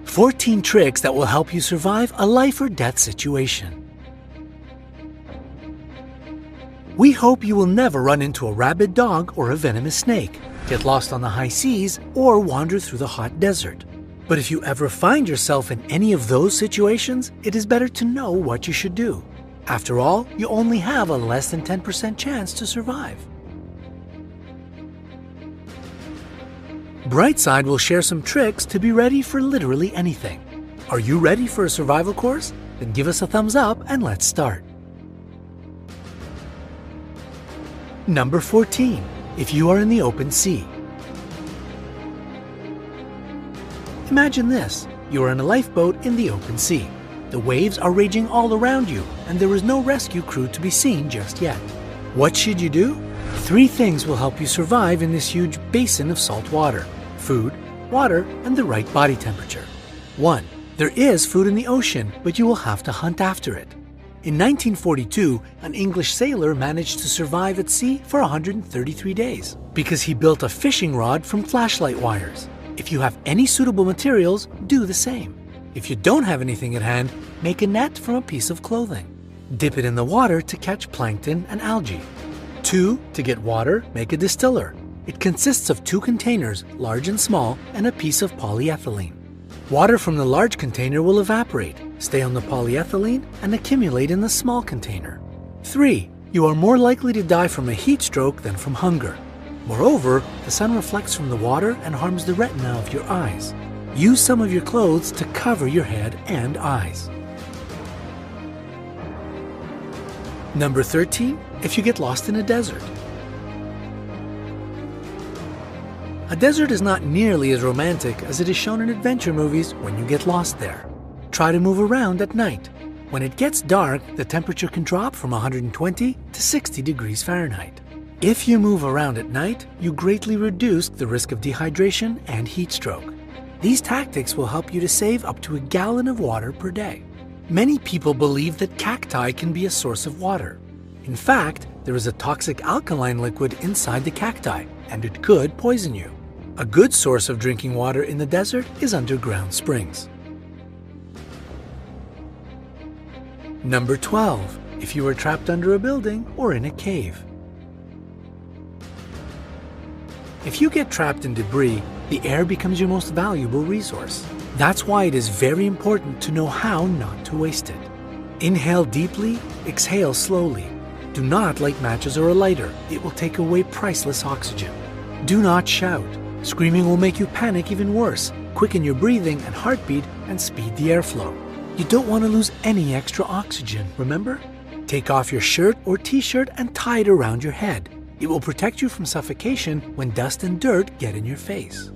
14 tricks that will help you survive a life or death situation. We hope you will never run into a rabid dog or a venomous snake, get lost on the high seas, or wander through the hot desert. But if you ever find yourself in any of those situations, it is better to know what you should do. After all, you only have a less than 10% chance to survive. Brightside will share some tricks to be ready for literally anything. Are you ready for a survival course? Then give us a thumbs up and let's start. Number 14. If you are in the open sea. Imagine this. You are in a lifeboat in the open sea. The waves are raging all around you, and there is no rescue crew to be seen just yet. What should you do? 3 things will help you survive in this huge basin of salt water: food, water, and the right body temperature. 1. There is food in the ocean, but you will have to hunt after it. In 1942, an English sailor managed to survive at sea for 133 days because he built a fishing rod from flashlight wires. If you have any suitable materials, do the same. If you don't have anything at hand, make a net from a piece of clothing. Dip it in the water to catch plankton and algae. 2. To get water, make a distiller. It consists of 2 containers, large and small, and a piece of polyethylene. Water from the large container will evaporate, stay on the polyethylene, and accumulate in the small container. 3. You are more likely to die from a heat stroke than from hunger. Moreover, the sun reflects from the water and harms the retina of your eyes. Use some of your clothes to cover your head and eyes. Number 13. If you get lost in a desert. A desert is not nearly as romantic as it is shown in adventure movies when you get lost there. Try to move around at night. When it gets dark, the temperature can drop from 120 to 60 degrees Fahrenheit. If you move around at night, you greatly reduce the risk of dehydration and heat stroke. These tactics will help you to save up to a gallon of water per day. Many people believe that cacti can be a source of water. In fact, there is a toxic alkaline liquid inside the cacti, and it could poison you. A good source of drinking water in the desert is underground springs. Number 12. If you are trapped under a building or in a cave. If you get trapped in debris, the air becomes your most valuable resource. That's why it is very important to know how not to waste it. Inhale deeply, exhale slowly. Do not light matches or a lighter. It will take away priceless oxygen. Do not shout. Screaming will make you panic even worse, quicken your breathing and heartbeat, and speed the airflow. You don't want to lose any extra oxygen, remember? Take off your shirt or t-shirt and tie it around your head. It will protect you from suffocation when dust and dirt get in your face.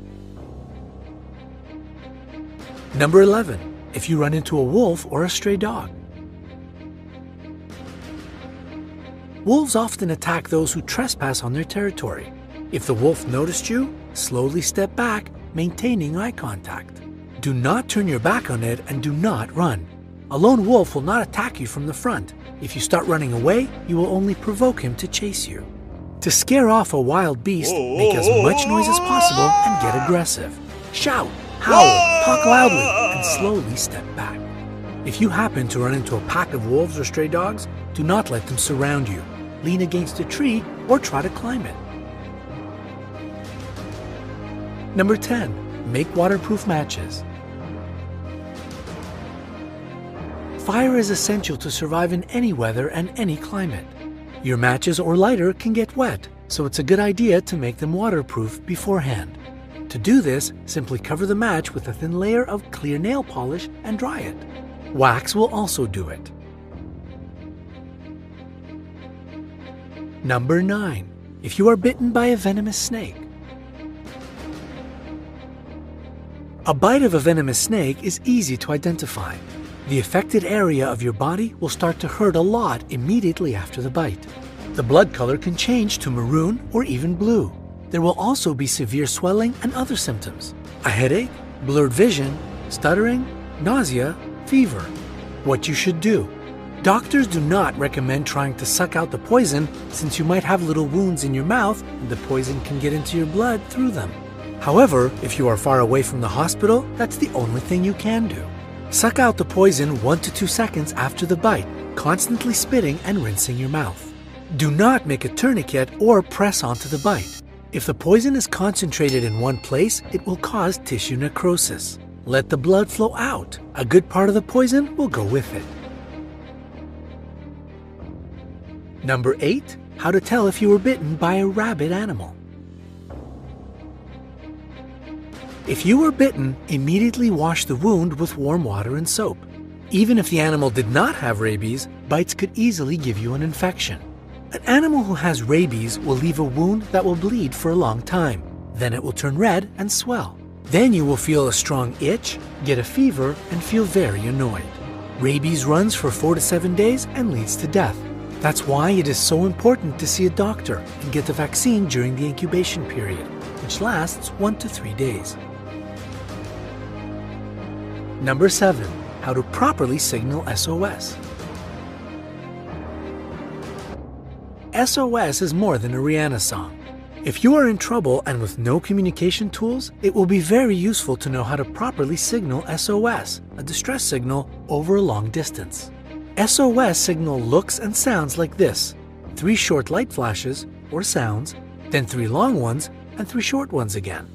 Number 11. If you run into a wolf or a stray dog. Wolves often attack those who trespass on their territory. If the wolf noticed you, slowly step back, maintaining eye contact. Do not turn your back on it and do not run. A lone wolf will not attack you from the front. If you start running away, you will only provoke him to chase you. To scare off a wild beast, make as much noise as possible and get aggressive. Shout, howl, talk loudly, and slowly step back. If you happen to run into a pack of wolves or stray dogs, do not let them surround you. Lean against a tree or try to climb it. Number 10. Make waterproof matches. Fire is essential to survive in any weather and any climate. Your matches or lighter can get wet, so it's a good idea to make them waterproof beforehand. To do this, simply cover the match with a thin layer of clear nail polish and dry it. Wax will also do it. Number 9. If you are bitten by a venomous snake. A bite of a venomous snake is easy to identify. The affected area of your body will start to hurt a lot immediately after the bite. The blood color can change to maroon or even blue. There will also be severe swelling and other symptoms: a headache, blurred vision, stuttering, nausea, fever. What you should do. Doctors do not recommend trying to suck out the poison since you might have little wounds in your mouth and the poison can get into your blood through them. However, if you are far away from the hospital, that's the only thing you can do. Suck out the poison 1 to 2 seconds after the bite, constantly spitting and rinsing your mouth. Do not make a tourniquet or press onto the bite. If the poison is concentrated in one place, it will cause tissue necrosis. Let the blood flow out. A good part of the poison will go with it. Number 8. How to tell if you were bitten by a rabid animal. If you were bitten, immediately wash the wound with warm water and soap. Even if the animal did not have rabies, bites could easily give you an infection. An animal who has rabies will leave a wound that will bleed for a long time. Then it will turn red and swell. Then you will feel a strong itch, get a fever, and feel very annoyed. Rabies runs for 4 to 7 days and leads to death. That's why it is so important to see a doctor and get the vaccine during the incubation period, which lasts 1 to 3 days. Number 7. How to properly signal SOS. SOS is more than a Rihanna song. If you are in trouble and with no communication tools, it will be very useful to know how to properly signal SOS, a distress signal, over a long distance. SOS signal looks and sounds like this: 3 short light flashes, or sounds, then 3 long ones, and 3 short ones again.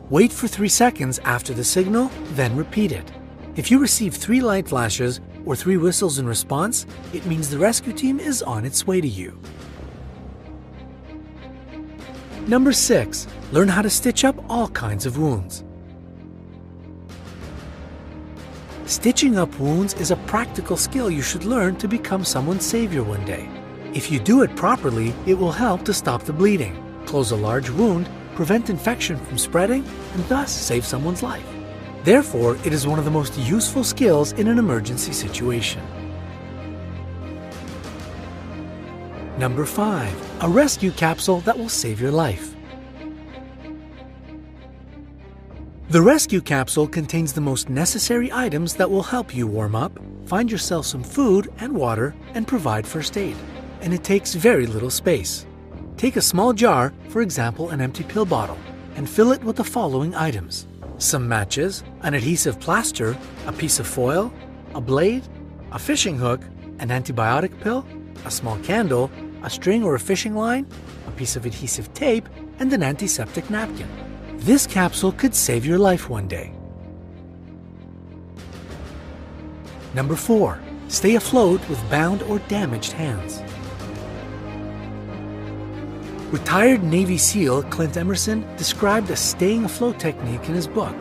Wait for 3 seconds after the signal, then repeat it. If you receive 3 light flashes or 3 whistles in response, it means the rescue team is on its way to you. Number 6. Learn how to stitch up all kinds of wounds. Stitching up wounds is a practical skill you should learn to become someone's savior one day. If you do it properly, it will help to stop the bleeding, close a large wound, prevent infection from spreading, and thus save someone's life. Therefore, it is one of the most useful skills in an emergency situation. Number 5. A rescue capsule that will save your life. The rescue capsule contains the most necessary items that will help you warm up, find yourself some food and water, and provide first aid. And it takes very little space. Take a small jar, for example an empty pill bottle, and fill it with the following items: some matches, an adhesive plaster, a piece of foil, a blade, a fishing hook, an antibiotic pill, a small candle, a string or a fishing line, a piece of adhesive tape, and an antiseptic napkin. This capsule could save your life one day. Number 4. Stay afloat with bound or damaged hands. Retired Navy SEAL Clint Emerson described a staying afloat technique in his book.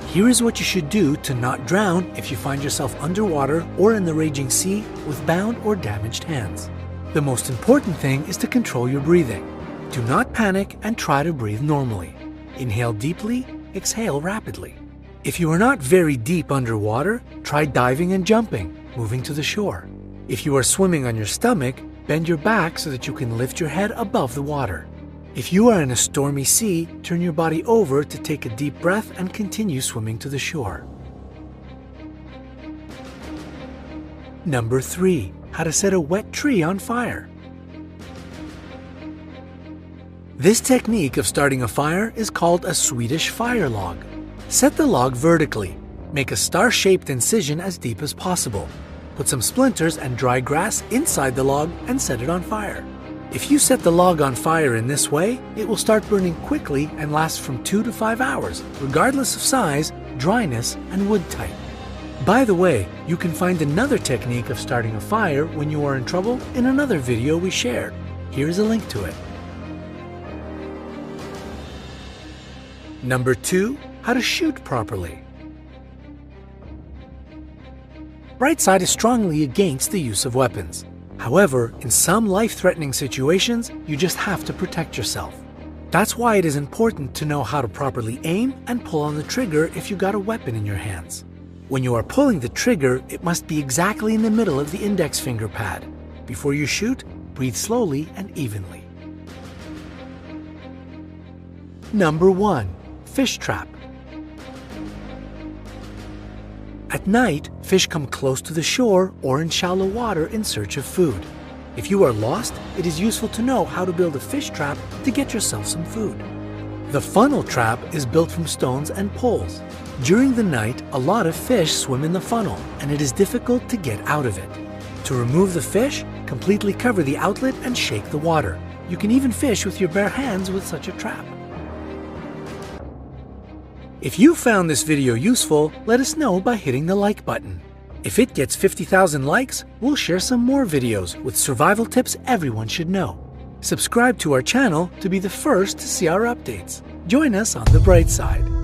Here is what you should do to not drown if you find yourself underwater or in the raging sea with bound or damaged hands. The most important thing is to control your breathing. Do not panic and try to breathe normally. Inhale deeply, exhale rapidly. If you are not very deep underwater, try diving and jumping, moving to the shore. If you are swimming on your stomach, bend your back so that you can lift your head above the water. If you are in a stormy sea, turn your body over to take a deep breath and continue swimming to the shore. Number 3. How to set a wet tree on fire. This technique of starting a fire is called a Swedish fire log. Set the log vertically. Make a star-shaped incision as deep as possible. Put some splinters and dry grass inside the log and set it on fire. If you set the log on fire in this way, it will start burning quickly and last from 2 to 5 hours, regardless of size, dryness, and wood type. By the way, you can find another technique of starting a fire when you are in trouble in another video we shared. Here's a link to it. Number 2. How to shoot properly. Bright side is strongly against the use of weapons. However, in some life-threatening situations, you just have to protect yourself. That's why it is important to know how to properly aim and pull on the trigger if you got a weapon in your hands. When you are pulling the trigger, it must be exactly in the middle of the index finger pad. Before you shoot, breathe slowly and evenly. Number 1. Fish trap. At night, fish come close to the shore or in shallow water in search of food. If you are lost, it is useful to know how to build a fish trap to get yourself some food. The funnel trap is built from stones and poles. During the night, a lot of fish swim in the funnel, and it is difficult to get out of it. To remove the fish, completely cover the outlet and shake the water. You can even fish with your bare hands with such a trap. If you found this video useful, let us know by hitting the like button. If it gets 50,000 likes, we'll share some more videos with survival tips everyone should know. Subscribe to our channel to be the first to see our updates. Join us on the bright side.